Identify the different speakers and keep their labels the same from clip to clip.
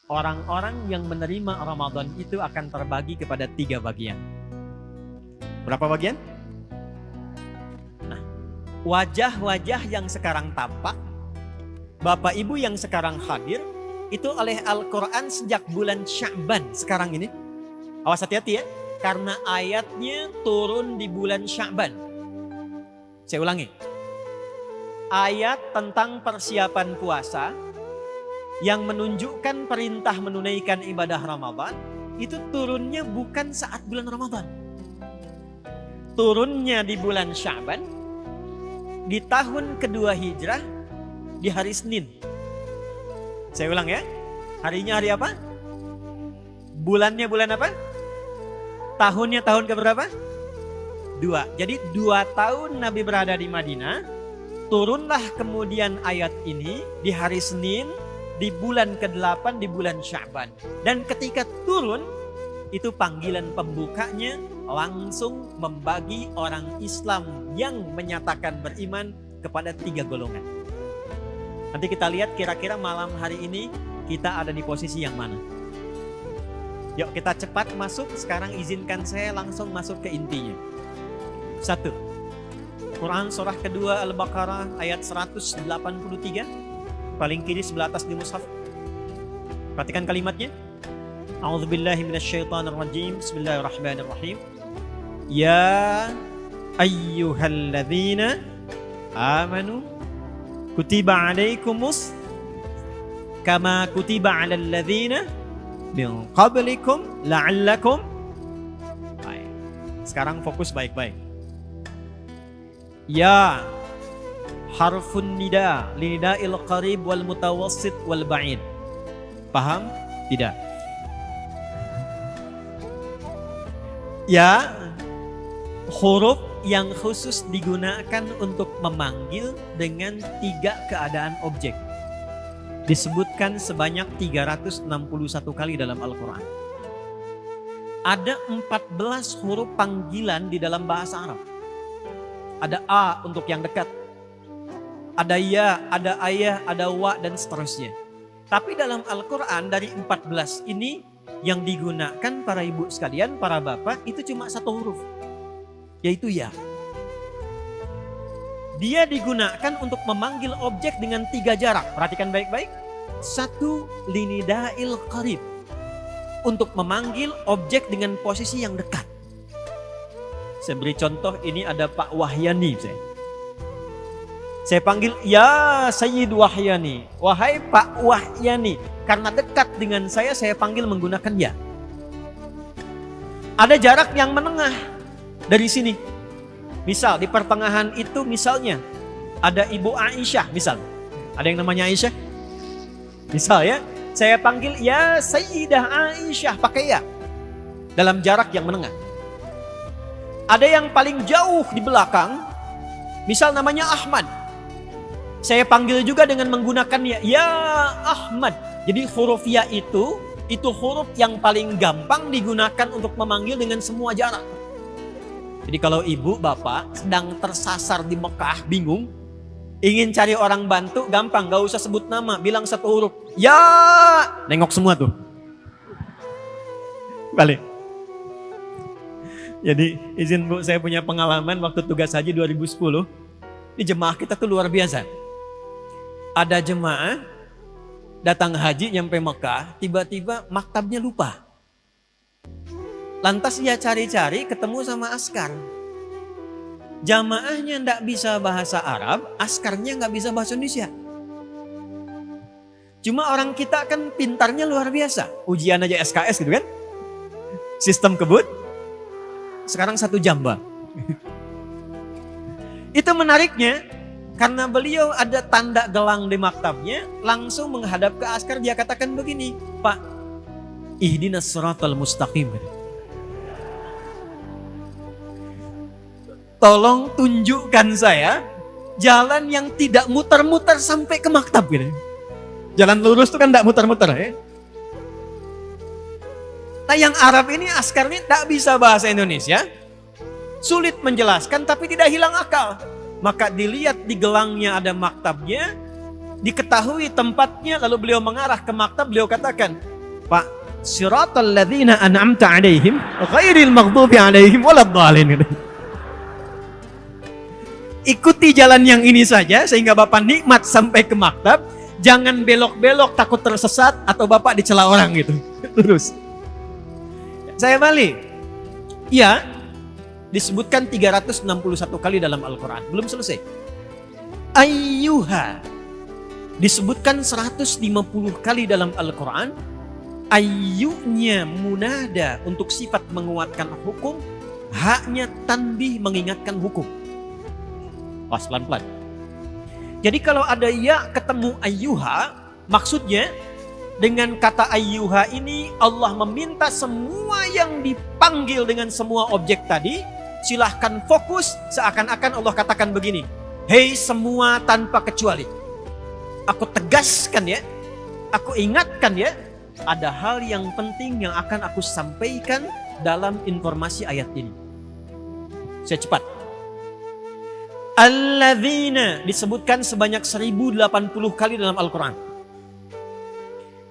Speaker 1: Orang-orang yang menerima Ramadan itu akan terbagi kepada 3 bagian. Berapa bagian? Nah, wajah-wajah yang sekarang tampak, Bapak Ibu yang sekarang hadir, itu oleh Al-Quran sejak bulan Sya'ban sekarang ini. Awas hati-hati ya, karena ayatnya turun di bulan Sya'ban. Saya ulangi. Ayat tentang persiapan puasa yang menunjukkan perintah menunaikan ibadah Ramadan itu turunnya bukan saat bulan Ramadan. Turunnya di bulan Sya'ban di tahun kedua Hijrah di hari Senin. Saya ulang ya. Harinya hari apa? Bulannya bulan apa? Tahunnya tahun keberapa? 2. Jadi 2 tahun Nabi berada di Madinah. Turunlah kemudian ayat ini di hari Senin di bulan ke-8 di bulan Sya'ban. Dan ketika turun itu panggilan pembukanya langsung membagi orang Islam yang menyatakan beriman kepada 3 golongan. Nanti kita lihat kira-kira malam hari ini kita ada di posisi yang mana. Yuk kita cepat masuk. Sekarang izinkan saya langsung masuk ke intinya. 1. Quran surah kedua Al-Baqarah ayat 183. Paling kiri sebelah atas di mushaf. Perhatikan kalimatnya. A'udzubillahi minasyaitonirrajim. Bismillahirrahmanirrahim. Ya ayyuhalladzina amanu kutiba alaikumus kama kutiba alal ladzina min qablikum la'allakum. Baik. Sekarang fokus baik-baik. Ya harfun nida linida'il qarib wal mutawassit wal ba'id. Paham? Tidak. Ya huruf yang khusus digunakan untuk memanggil dengan 3 keadaan objek. Disebutkan sebanyak 361 kali dalam Al-Quran. Ada 14 huruf panggilan di dalam bahasa Arab. Ada A untuk yang dekat. Ada ya, ada ayah, ada wa, dan seterusnya. Tapi dalam Al-Quran dari 14 ini yang digunakan para ibu sekalian, para bapak, itu cuma 1 huruf. Yaitu ya. Dia digunakan untuk memanggil objek dengan 3 jarak. Perhatikan baik-baik. 1 linida'il qarib. Untuk memanggil objek dengan posisi yang dekat. Saya beri contoh, ini ada Pak Wahyani. Saya panggil, ya Sayyid Wahyani. Wahai Pak Wahyani. Karena dekat dengan saya panggil menggunakan ya. Ada jarak yang menengah dari sini. Misal di pertengahan itu misalnya ada Ibu Aisyah misal. Ada yang namanya Aisyah? Misal ya, saya panggil ya Sayyidah Aisyah pakai ya. Dalam jarak yang menengah. Ada yang paling jauh di belakang, misal namanya Ahmad. Saya panggil juga dengan menggunakan ya Ahmad. Jadi huruf ya itu huruf yang paling gampang digunakan untuk memanggil dengan semua jarak. Jadi kalau ibu bapak sedang tersasar di Mekah, bingung, ingin cari orang bantu, gampang, gak usah sebut nama, bilang 1 huruf. Ya, nengok semua tuh. Balik. Jadi izin Bu, saya punya pengalaman waktu tugas haji 2010. Di jemaah kita tuh luar biasa. Ada jemaah datang haji nyampe Mekah, tiba-tiba maktabnya lupa. Lantas dia cari-cari ketemu sama askar. Jamaahnya nggak bisa bahasa Arab, askarnya nggak bisa bahasa Indonesia. Cuma orang kita kan pintarnya luar biasa. Ujian aja SKS gitu kan. Sistem kebut. Sekarang 1 jam Bang. Itu menariknya karena beliau ada tanda gelang di maktabnya, langsung menghadap ke askar, dia katakan begini, Pak, ihdinas siratal mustaqim. Tolong tunjukkan saya jalan yang tidak muter-muter sampai ke maktab gitu. Jalan lurus itu kan tidak muter-muter ya. Nah yang Arab ini askarnya tidak bisa bahasa Indonesia, sulit menjelaskan tapi tidak hilang akal. Maka dilihat di gelangnya ada maktabnya, diketahui tempatnya, lalu beliau mengarah ke maktab, beliau katakan, Pak, siratal ladzina an'amta 'alaihim ghairil maghdubi 'alaihim waladdallin. Ikuti jalan yang ini saja sehingga Bapak nikmat sampai ke maktab. Jangan belok-belok takut tersesat atau Bapak dicela orang gitu. Terus. Saya balik. Ya, disebutkan 361 kali dalam Al-Quran. Belum selesai. Ayyuha. Disebutkan 150 kali dalam Al-Quran. Ayyunya munada untuk sifat menguatkan hukum. Haknya tanbih mengingatkan hukum. Pas pelan-pelan. Jadi kalau ada ya ketemu ayyuha, maksudnya dengan kata ayyuha ini Allah meminta semua yang dipanggil dengan semua objek tadi, silahkan fokus seakan-akan Allah katakan begini. Hei semua tanpa kecuali. Aku tegaskan ya, aku ingatkan ya, ada hal yang penting yang akan aku sampaikan dalam informasi ayat ini. Saya cepat. Alladzina disebutkan sebanyak 1080 kali dalam Al-Quran.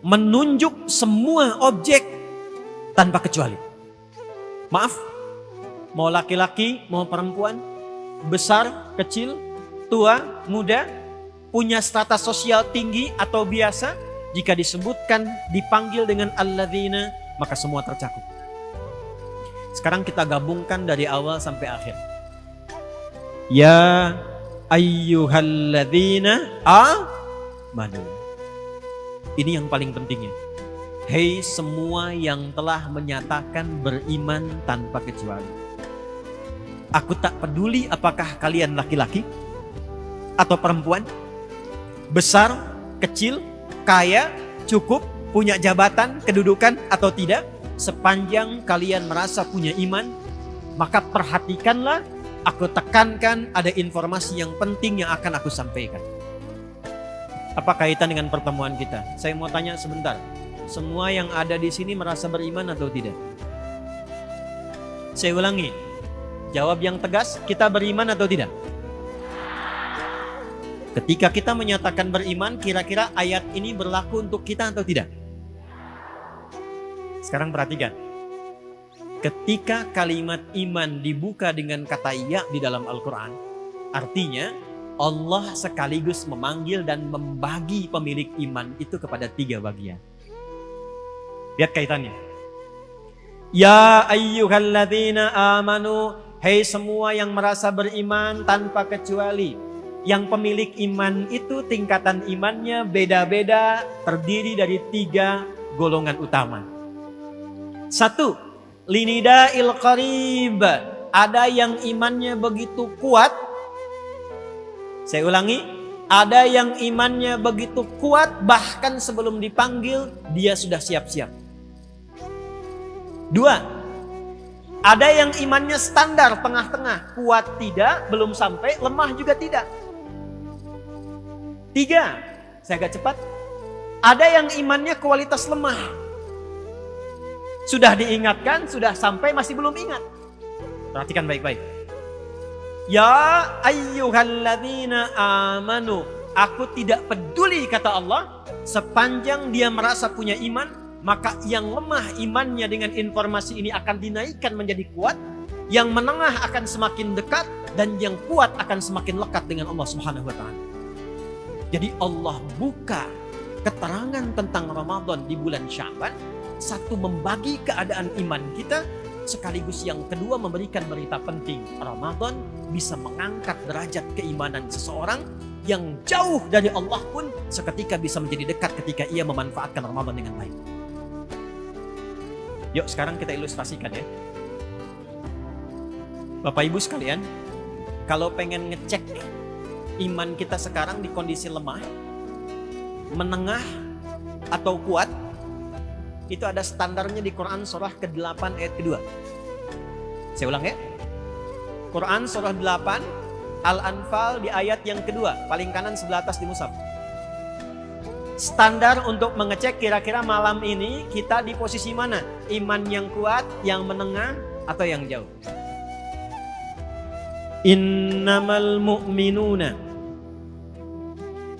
Speaker 1: Menunjuk semua objek tanpa kecuali. Maaf, mau laki-laki, mau perempuan, besar, kecil, tua, muda, punya status sosial tinggi atau biasa, jika disebutkan dipanggil dengan alladzina, maka semua tercakup. Sekarang kita gabungkan dari awal sampai akhir. Ya ayyuhalladzina amanu. Ini yang paling pentingnya. Hei semua yang telah menyatakan beriman tanpa kecuali. Aku tak peduli apakah kalian laki-laki atau perempuan, besar, kecil, kaya, cukup, punya jabatan, kedudukan atau tidak. Sepanjang kalian merasa punya iman, maka perhatikanlah. Aku tekankan ada informasi yang penting yang akan aku sampaikan. Apa kaitan dengan pertemuan kita? Saya mau tanya sebentar. Semua yang ada di sini merasa beriman atau tidak? Saya ulangi. Jawab yang tegas, kita beriman atau tidak? Ketika kita menyatakan beriman, kira-kira ayat ini berlaku untuk kita atau tidak? Sekarang perhatikan. Ketika kalimat iman dibuka dengan kata ya di dalam Al-Quran, artinya Allah sekaligus memanggil dan membagi pemilik iman itu kepada 3 bagian. Lihat kaitannya. Ya ayyuhalladzina amanu, hei semua yang merasa beriman tanpa kecuali. Yang pemilik iman itu tingkatan imannya beda-beda, terdiri dari 3 golongan utama. 1. Linida'il qarib. Ada yang imannya begitu kuat. Saya ulangi. Ada yang imannya begitu kuat. Bahkan sebelum dipanggil dia sudah siap-siap. 2. Ada yang imannya standar tengah-tengah. Kuat tidak, belum sampai, lemah juga tidak. 3. Saya agak cepat. Ada yang imannya kualitas lemah. Sudah diingatkan, sudah sampai, masih belum ingat. Perhatikan baik-baik. Ya ayyuhalladzina amanu. Aku tidak peduli kata Allah. Sepanjang dia merasa punya iman, maka yang lemah imannya dengan informasi ini akan dinaikkan menjadi kuat. Yang menengah akan semakin dekat. Dan yang kuat akan semakin lekat dengan Allah Subhanahu wa ta'ala. Jadi Allah buka keterangan tentang Ramadan di bulan Sya'ban. 1, membagi keadaan iman kita, sekaligus yang kedua memberikan berita penting. Ramadan bisa mengangkat derajat keimanan seseorang yang jauh dari Allah pun seketika bisa menjadi dekat ketika ia memanfaatkan Ramadan dengan baik. Yuk sekarang kita ilustrasikan ya. Bapak Ibu sekalian, kalau pengen ngecek iman kita sekarang di kondisi lemah, menengah atau kuat, itu ada standarnya di Quran surah ke-8 ayat kedua. Saya ulang ya. Quran surah 8 Al-Anfal di ayat yang kedua, paling kanan sebelah atas di mushaf. Standar untuk mengecek kira-kira malam ini kita di posisi mana? Iman yang kuat, yang menengah, atau yang jauh? Innamal mu'minuna.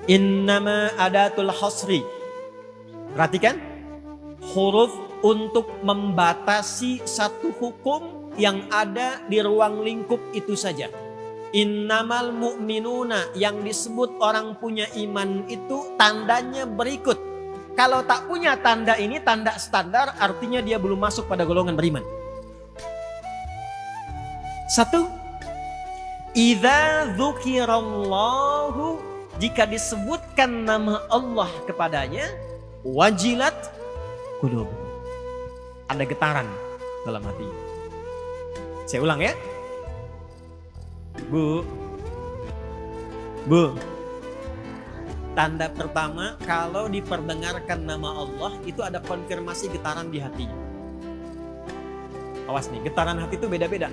Speaker 1: Innama adatul hasri. Perhatikan. huruf untuk membatasi satu hukum yang ada di ruang lingkup itu saja. Innamal mu'minuna, yang disebut orang punya iman itu tandanya berikut. Kalau tak punya tanda ini, tanda standar, artinya dia belum masuk pada golongan beriman. Satu, idza dzukirallahu, jika disebutkan nama Allah kepadanya, wajilat qulub, ada getaran dalam hati. Saya ulang ya. Bu, tanda pertama kalau diperdengarkan nama Allah itu ada konfirmasi getaran di hatinya. Awas nih, getaran hati itu beda-beda.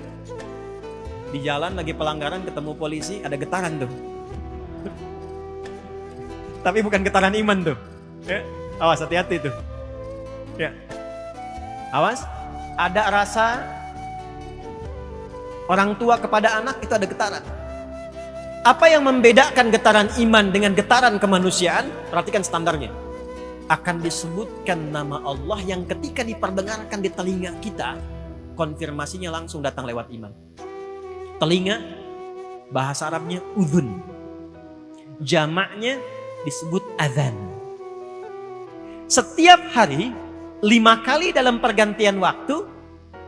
Speaker 1: Di jalan lagi pelanggaran ketemu polisi ada getaran tuh. Tapi bukan getaran iman tuh. Ya, awas, hati-hati tuh. Ya. Awas, ada rasa orang tua kepada anak itu ada getaran. Apa yang membedakan getaran iman dengan getaran kemanusiaan? Perhatikan standarnya. Akan disebutkan nama Allah yang ketika diperdengarkan di telinga kita, konfirmasinya langsung datang lewat iman. Telinga, bahasa Arabnya udhun. Jamaknya disebut adzan. Setiap hari 5 kali dalam pergantian waktu,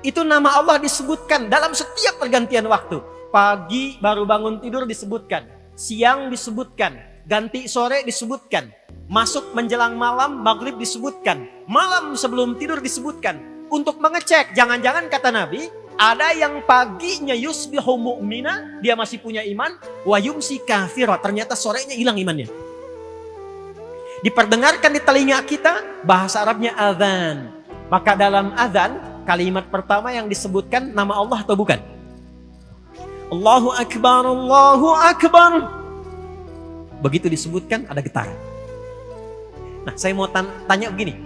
Speaker 1: itu nama Allah disebutkan dalam setiap pergantian waktu. Pagi baru bangun tidur disebutkan, siang disebutkan, ganti sore disebutkan, masuk menjelang malam, maghrib disebutkan, malam sebelum tidur disebutkan. Untuk mengecek, jangan-jangan kata Nabi, ada yang paginya yusbihu mu'mina, dia masih punya iman, wa yumsi kafira, ternyata sorenya hilang imannya. Diperdengarkan di telinga kita, bahasa Arabnya adzan. Maka dalam adzan, kalimat pertama yang disebutkan nama Allah atau bukan? Allahu Akbar, Allahu Akbar. Begitu disebutkan ada getaran. Nah, saya mau tanya begini.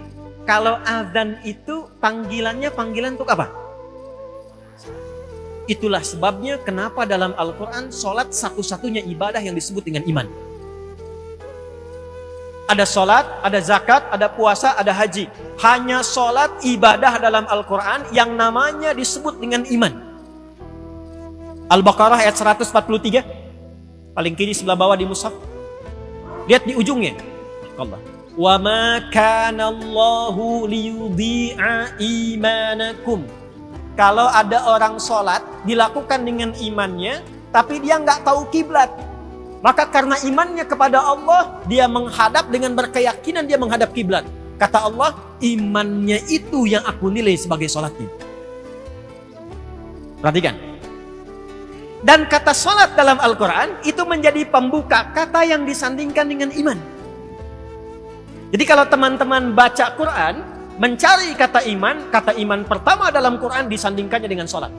Speaker 1: Kalau adzan itu panggilannya panggilan untuk apa? Itulah sebabnya kenapa dalam Al-Quran sholat satu-satunya ibadah yang disebut dengan iman. Ada sholat, ada zakat, ada puasa, ada haji. Hanya sholat ibadah dalam Al-Quran yang namanya disebut dengan iman. Al-Baqarah ayat 143. Paling kiri sebelah bawah di mushaf. Lihat di ujungnya. Allah. Wa ma kana Allahu liyudhi'a imanakum. Kalau ada orang sholat dilakukan dengan imannya, tapi dia nggak tahu kiblat, maka karena imannya kepada Allah, dia menghadap dengan berkeyakinan dia menghadap kiblat. Kata Allah, imannya itu yang aku nilai sebagai sholatnya. Perhatikan. Dan kata sholat dalam Al-Quran itu menjadi pembuka kata yang disandingkan dengan iman. Jadi kalau teman-teman baca Quran, mencari kata iman pertama dalam Quran disandingkannya dengan sholat.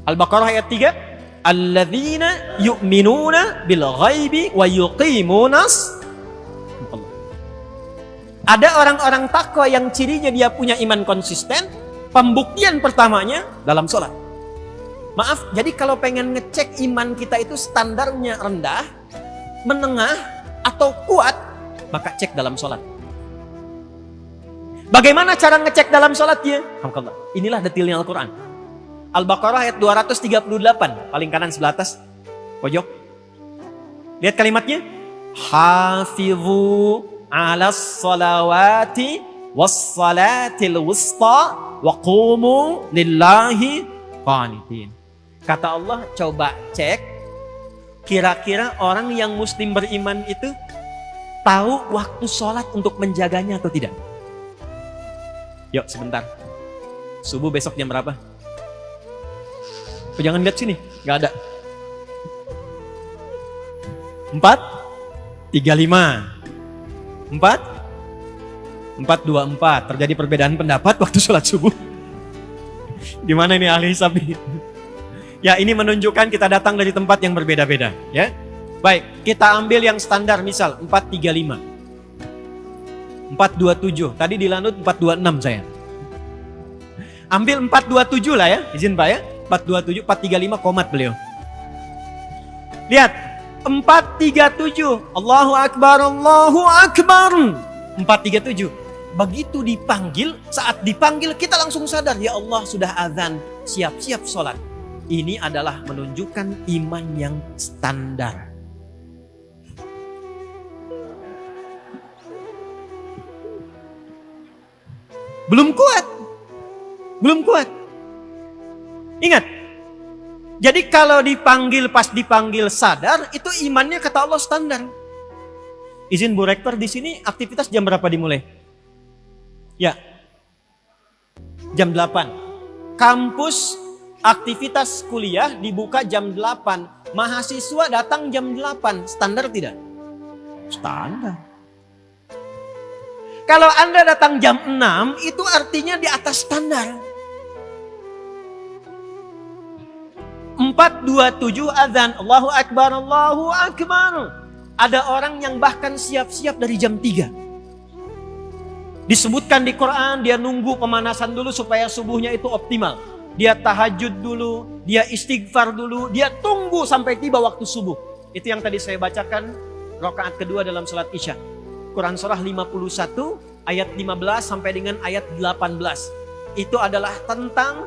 Speaker 1: Al-Baqarah ayat 3. Alladzina yu'minuna bil ghaibi wa yuqimunas. Ada orang-orang takwa yang cirinya dia punya iman konsisten. Pembuktian pertamanya dalam sholat. Maaf, jadi kalau pengen ngecek iman kita itu standarnya rendah, menengah, atau kuat, maka cek dalam sholat. Bagaimana cara ngecek dalam sholatnya? Inilah detailnya Al-Quran. Al-Baqarah ayat 238, paling kanan sebelah atas, pojok. Lihat kalimatnya. Hafizu alas salawati was salatil wusta wa qumu lillahi qanitin. Kata Allah, coba cek kira-kira orang yang muslim beriman itu tahu waktu sholat untuk menjaganya atau tidak? Yuk sebentar. Subuh besok jam berapa? Jangan lihat sini, nggak ada. 4:35, 4:24. Terjadi perbedaan pendapat waktu sholat subuh. Gimana ini ahli hisab nih? Ya, ini menunjukkan kita datang dari tempat yang berbeda-beda, ya. Baik, kita ambil yang standar, misal 4:35, 4:27. Tadi di Lanut 4:26 saya. Ambil 4:27 lah ya, izin Pak ya. 4:27, 4:35 komat beliau. Lihat, 4:37. Allahu Akbar, Allahu Akbar. 4:37. begitu dipanggil, saat dipanggil kita langsung sadar, ya Allah sudah azan, siap-siap sholat. Ini adalah menunjukkan iman yang standar. Belum kuat. Ingat, jadi kalau dipanggil, pas dipanggil sadar, itu imannya kata Allah standar. Izin Bu Rektor, di sini aktivitas jam berapa dimulai? Ya, jam 8. Kampus aktivitas kuliah dibuka jam 8. Mahasiswa datang jam 8. Standar tidak? Standar. Kalau Anda datang jam 6, itu artinya di atas standar. 4:27 azan, Allahu Akbar, Allahu Akbar. Ada orang yang bahkan siap-siap dari jam 3. Disebutkan di Quran, dia nunggu pemanasan dulu supaya subuhnya itu optimal. Dia tahajud dulu, dia istighfar dulu, dia tunggu sampai tiba waktu subuh. Itu yang tadi saya bacakan, rakaat kedua dalam salat Isya. Quran surah 51 ayat 15 sampai dengan ayat 18. Itu adalah tentang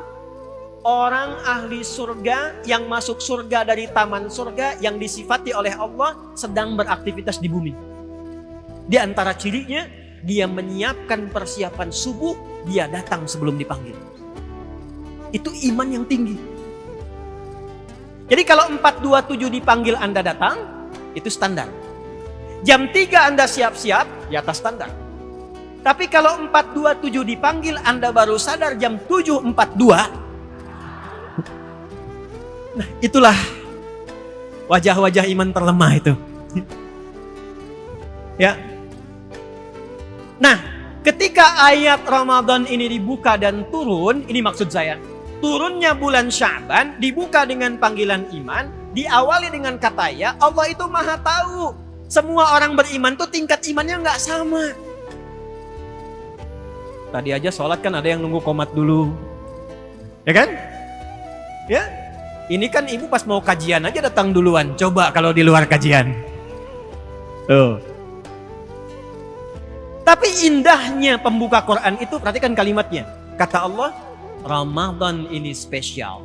Speaker 1: orang ahli surga yang masuk surga dari taman surga yang disifati oleh Allah sedang beraktivitas di bumi. Di antara cirinya, dia menyiapkan persiapan subuh, dia datang sebelum dipanggil. Itu iman yang tinggi. Jadi kalau 4:27 dipanggil Anda datang, itu standar. Jam 3 Anda siap-siap, di atas standar. Tapi kalau 4:27 dipanggil Anda baru sadar jam 7:42, nah itulah wajah-wajah iman terlemah itu. Ya. Nah, ketika ayat Ramadan ini dibuka dan turun, ini maksud saya, turunnya bulan Sya'ban dibuka dengan panggilan iman, diawali dengan kata ya, Allah itu maha tahu. Semua orang beriman tuh tingkat imannya nggak sama. Tadi aja sholat kan ada yang nunggu qomat dulu. Ya kan? Ya. Ini kan ibu pas mau kajian aja datang duluan. Coba kalau di luar kajian. Tuh. Tapi indahnya pembuka Quran itu, perhatikan kalimatnya. Kata Allah, Ramadan ini spesial.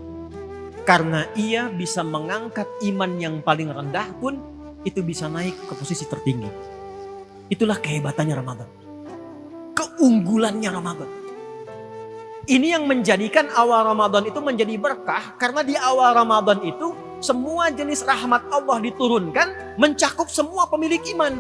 Speaker 1: Karena ia bisa mengangkat iman yang paling rendah pun, itu bisa naik ke posisi tertinggi. Itulah kehebatannya Ramadan. Keunggulannya Ramadan. Ini yang menjadikan awal Ramadan itu menjadi berkah. Karena di awal Ramadan itu semua jenis rahmat Allah diturunkan, mencakup semua pemilik iman.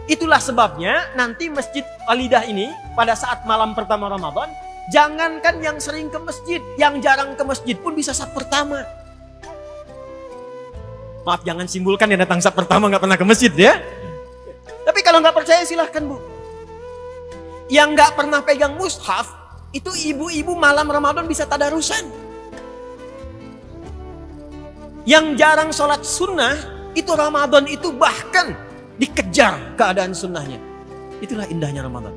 Speaker 1: Itulah sebabnya nanti Masjid Walidah ini pada saat malam pertama Ramadan, jangankan yang sering ke masjid, yang jarang ke masjid pun bisa saf pertama. Maaf, jangan simpulkan yang datang saf pertama gak pernah ke masjid ya. Tapi kalau gak percaya silahkan Bu. Yang gak pernah pegang mushaf, itu ibu-ibu malam Ramadan bisa tadarusan. Yang jarang sholat sunnah, itu Ramadan itu bahkan dikejar keadaan sunnahnya. Itulah indahnya Ramadan.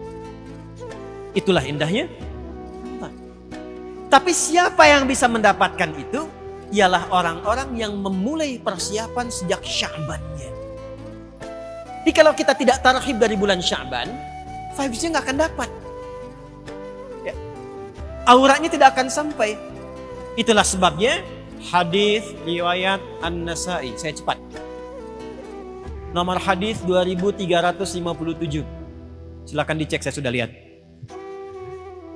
Speaker 1: Itulah indahnya Ramadan. Tapi siapa yang bisa mendapatkan itu? Ialah orang-orang yang memulai persiapan sejak Sya'bannya. Jadi kalau kita tidak tarhib dari bulan Sya'ban, vibes-nya gak akan dapat. Ya. Auranya tidak akan sampai. Itulah sebabnya hadis riwayat An-Nasa'i. Saya cepat. Nomor hadis 2357. Silakan dicek, saya sudah lihat.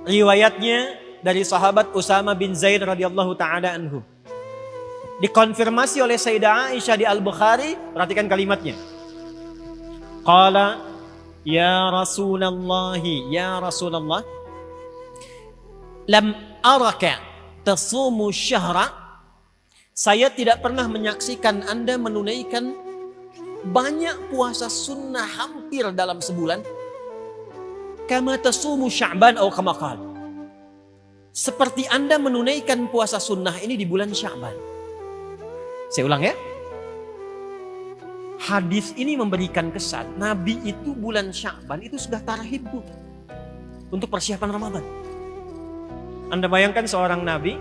Speaker 1: Riwayatnya dari sahabat Usama bin Zaid radhiyallahu taala anhu. Dikonfirmasi oleh Sayyidah Aisyah di Al-Bukhari, perhatikan kalimatnya. Qala ya Rasulullah, ya Rasulullah, lam araka tasumu syahra. Saya tidak pernah menyaksikan Anda menunaikan banyak puasa sunnah hampir dalam sebulan. Kama tasumu Sya'ban atau kama qala. Seperti Anda menunaikan puasa sunnah ini di bulan Sya'ban. Saya ulang ya. Hadis ini memberikan kesan Nabi itu bulan Sya'ban itu sudah tarhib untuk persiapan Ramadan. Anda bayangkan seorang Nabi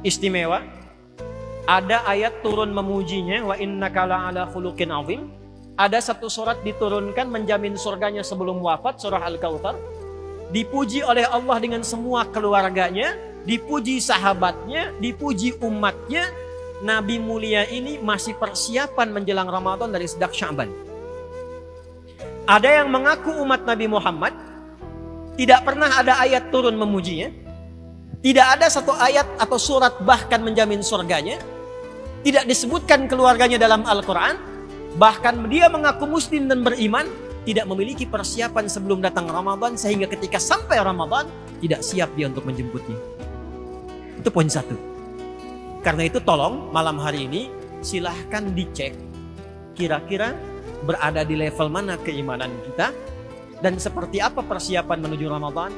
Speaker 1: istimewa, ada ayat turun memujinya, wa innaka la'ala khuluqin azim. Ada satu surat diturunkan menjamin surganya sebelum wafat, surah Al-Kautsar. dipuji oleh Allah dengan semua keluarganya, dipuji sahabatnya, dipuji umatnya. Nabi mulia ini masih persiapan menjelang Ramadan dari sejak Sya'ban. Ada yang mengaku umat Nabi Muhammad, tidak pernah ada ayat turun memujinya. Tidak ada satu ayat atau surat bahkan menjamin surganya. Tidak disebutkan keluarganya dalam Al-Quran. Bahkan dia mengaku muslim dan beriman, tidak memiliki persiapan sebelum datang Ramadan, sehingga ketika sampai Ramadan tidak siap dia untuk menjemputnya. Itu poin satu. Karena itu tolong malam hari ini silahkan dicek kira-kira berada di level mana keimanan kita dan seperti apa persiapan menuju Ramadan.